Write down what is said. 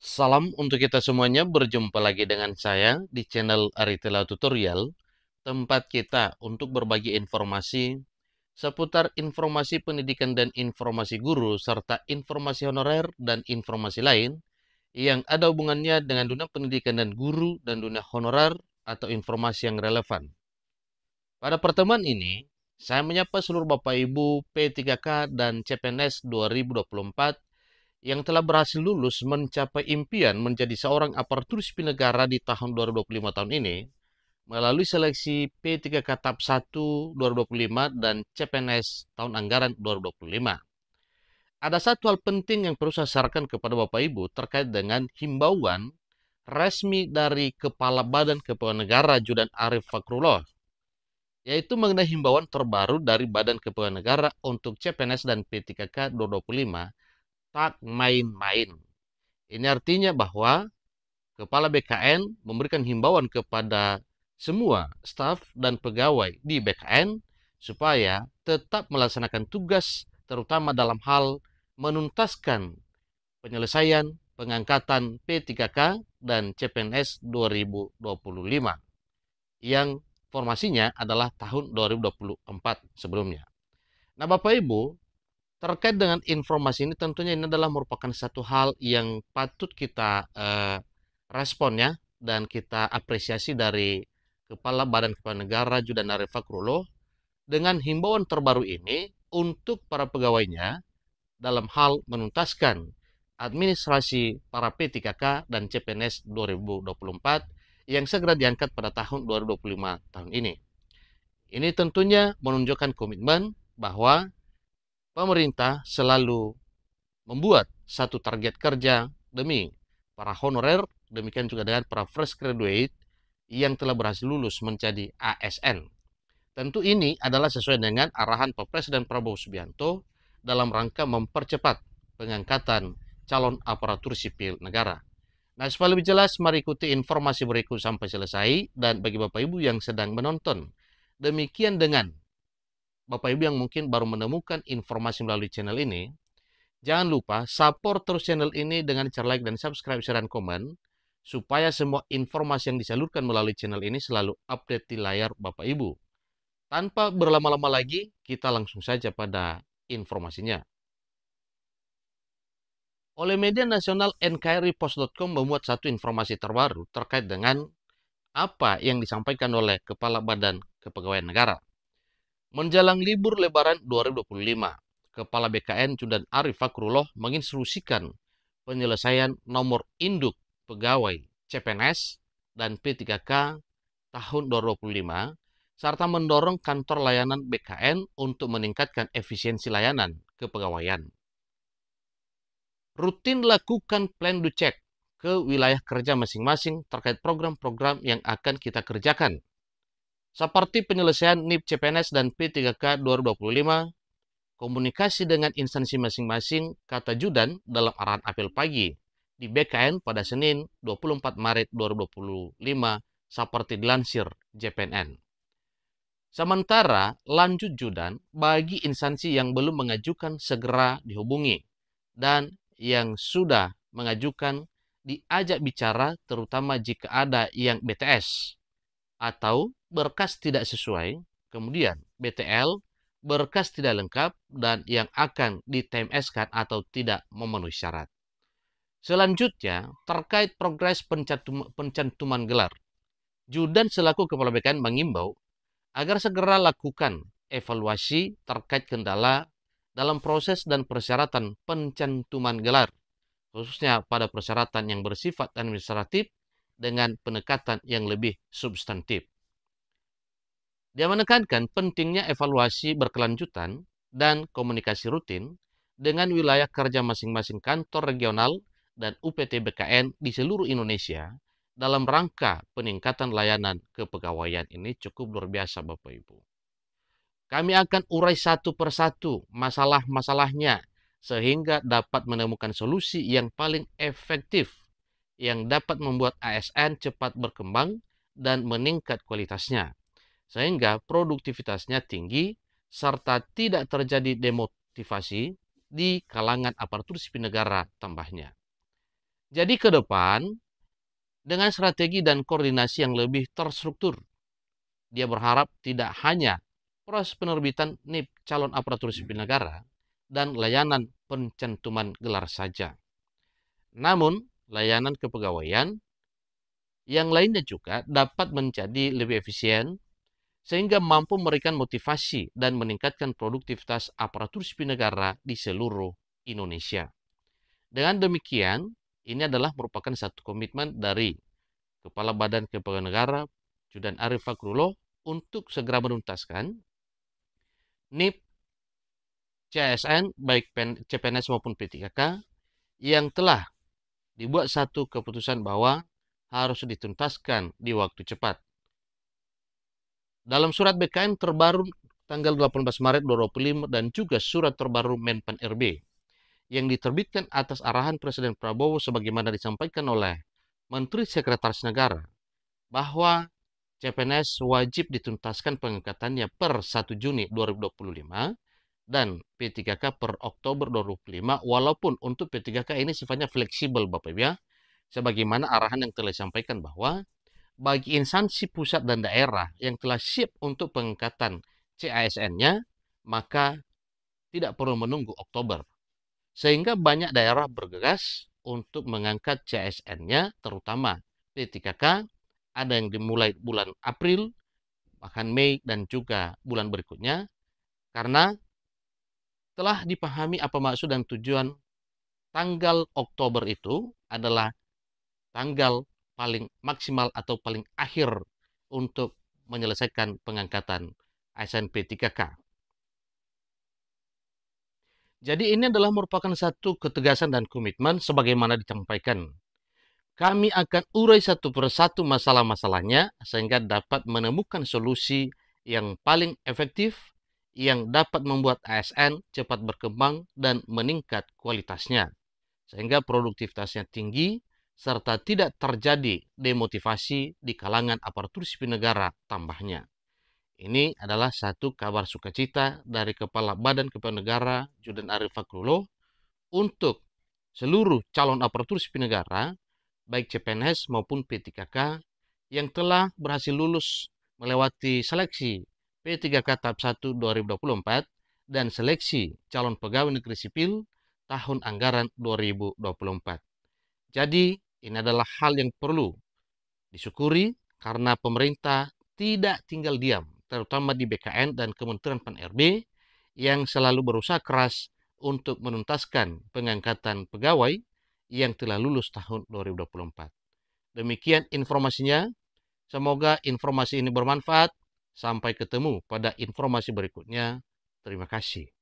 Salam untuk kita semuanya, berjumpa lagi dengan saya di channel Aritela Tutorial, tempat kita untuk berbagi informasi seputar informasi pendidikan dan informasi guru, serta informasi honorer dan informasi lain yang ada hubungannya dengan dunia pendidikan dan guru dan dunia honorer atau informasi yang relevan. Pada pertemuan ini, saya menyapa seluruh Bapak Ibu P3K dan CPNS 2024 yang telah berhasil lulus mencapai impian menjadi seorang aparatur sipil negara di tahun 2025 tahun ini melalui seleksi P3K tahap 1 2025 dan CPNS tahun anggaran 2025. Ada satu hal penting yang perlu saya sarankan kepada Bapak Ibu terkait dengan himbauan resmi dari Kepala Badan Kepegawaian Negara Judan Arif Fakrullah, yaitu mengenai himbauan terbaru dari Badan Kepegawaian Negara untuk CPNS dan P3K 2025, tak main-main. Ini artinya bahwa Kepala BKN memberikan himbauan kepada semua staf dan pegawai di BKN supaya tetap melaksanakan tugas, terutama dalam hal menuntaskan penyelesaian pengangkatan P3K dan CPNS 2025 yang formasinya adalah tahun 2024 sebelumnya. Nah, Bapak Ibu, terkait dengan informasi ini tentunya ini adalah merupakan satu hal yang patut kita respon ya, dan kita apresiasi dari Kepala Badan Kepegawaian Negara Judan Arif Fakrullah dengan himbauan terbaru ini untuk para pegawainya dalam hal menuntaskan administrasi para P3K dan CPNS 2024 yang segera diangkat pada tahun 2025 tahun ini. Ini tentunya menunjukkan komitmen bahwa pemerintah selalu membuat satu target kerja demi para honorer, demikian juga dengan para fresh graduate yang telah berhasil lulus menjadi ASN. Tentu ini adalah sesuai dengan arahan Pak Presiden Prabowo Subianto dalam rangka mempercepat pengangkatan calon aparatur sipil negara. Nah, supaya lebih jelas, mari ikuti informasi berikut sampai selesai. Dan bagi Bapak Ibu yang sedang menonton, demikian dengan Bapak Ibu yang mungkin baru menemukan informasi melalui channel ini, jangan lupa support terus channel ini dengan cara like dan subscribe, share, dan komen, supaya semua informasi yang disalurkan melalui channel ini selalu update di layar Bapak Ibu. Tanpa berlama-lama lagi, kita langsung saja pada informasinya. Oleh media nasional nkripost.com memuat satu informasi terbaru terkait dengan apa yang disampaikan oleh Kepala Badan Kepegawaian Negara. Menjelang libur Lebaran 2025, Kepala BKN Judan Arif Fakrullah menginstruksikan penyelesaian nomor induk pegawai CPNS dan P3K tahun 2025, serta mendorong kantor layanan BKN untuk meningkatkan efisiensi layanan kepegawaian. Rutin lakukan plan do check ke wilayah kerja masing-masing terkait program-program yang akan kita kerjakan, seperti penyelesaian NIP CPNS dan P3K 2025, komunikasi dengan instansi masing-masing, kata Judan dalam arahan apel pagi di BKN pada Senin 24 Maret 2025 seperti dilansir JPNN. Sementara lanjut Judan, bagi instansi yang belum mengajukan segera dihubungi, dan yang sudah mengajukan diajak bicara, terutama jika ada yang BTS atau berkas tidak sesuai, kemudian BTL, berkas tidak lengkap, dan yang akan di-TMS-kan atau tidak memenuhi syarat. Selanjutnya, terkait progres pencantuman gelar, Judan selaku Kepala BKN mengimbau agar segera lakukan evaluasi terkait kendala dalam proses dan persyaratan pencantuman gelar, khususnya pada persyaratan yang bersifat administratif dengan pendekatan yang lebih substantif. Dia menekankan pentingnya evaluasi berkelanjutan dan komunikasi rutin dengan wilayah kerja masing-masing kantor regional dan UPT BKN di seluruh Indonesia dalam rangka peningkatan layanan kepegawaian. Ini cukup luar biasa, Bapak Ibu. Kami akan urai satu persatu masalah-masalahnya sehingga dapat menemukan solusi yang paling efektif yang dapat membuat ASN cepat berkembang dan meningkat kualitasnya, sehingga produktivitasnya tinggi serta tidak terjadi demotivasi di kalangan aparatur sipil negara tambahnya. Jadi ke depan, dengan strategi dan koordinasi yang lebih terstruktur, dia berharap tidak hanya proses penerbitan NIP calon aparatur sipil negara dan layanan pencantuman gelar saja, namun layanan kepegawaian yang lainnya juga dapat menjadi lebih efisien sehingga mampu memberikan motivasi dan meningkatkan produktivitas aparatur sipil negara di seluruh Indonesia. Dengan demikian, ini adalah merupakan satu komitmen dari Kepala Badan Kepegawaian Negara, Judan Arif Fakrullah, untuk segera menuntaskan NIP CASN, baik CPNS maupun P3K, yang telah dibuat satu keputusan bahwa harus dituntaskan di waktu cepat. Dalam surat BKN terbaru tanggal 18 Maret 2025 dan juga surat terbaru Menpan RB yang diterbitkan atas arahan Presiden Prabowo sebagaimana disampaikan oleh Menteri Sekretaris Negara bahwa CPNS wajib dituntaskan pengangkatannya per 1 Juni 2025 dan P3K per Oktober 2025, walaupun untuk P3K ini sifatnya fleksibel Bapak Ibu ya, sebagaimana arahan yang telah disampaikan bahwa bagi instansi pusat dan daerah yang telah siap untuk pengangkatan CASN-nya, maka tidak perlu menunggu Oktober. Sehingga banyak daerah bergegas untuk mengangkat CASN-nya, terutama P3K, ada yang dimulai bulan April, bahkan Mei, dan juga bulan berikutnya, karena telah dipahami apa maksud dan tujuan tanggal Oktober itu adalah tanggal paling maksimal atau paling akhir untuk menyelesaikan pengangkatan ASN P3K. Jadi ini adalah merupakan satu ketegasan dan komitmen sebagaimana disampaikan. Kami akan urai satu persatu masalah-masalahnya sehingga dapat menemukan solusi yang paling efektif yang dapat membuat ASN cepat berkembang dan meningkat kualitasnya sehingga produktivitasnya tinggi serta tidak terjadi demotivasi di kalangan aparatur sipil negara tambahnya. Ini adalah satu kabar sukacita dari Kepala Badan Kepegawaian Negara Judan Arif Fakrullah untuk seluruh calon aparatur sipil negara baik CPNS maupun P3K yang telah berhasil lulus melewati seleksi P3K tahap 1 2024 dan seleksi calon pegawai negeri sipil tahun anggaran 2024. Jadi, ini adalah hal yang perlu disyukuri karena pemerintah tidak tinggal diam, terutama di BKN dan Kementerian Pan-RB yang selalu berusaha keras untuk menuntaskan pengangkatan pegawai yang telah lulus tahun 2024. Demikian informasinya. Semoga informasi ini bermanfaat. Sampai ketemu pada informasi berikutnya. Terima kasih.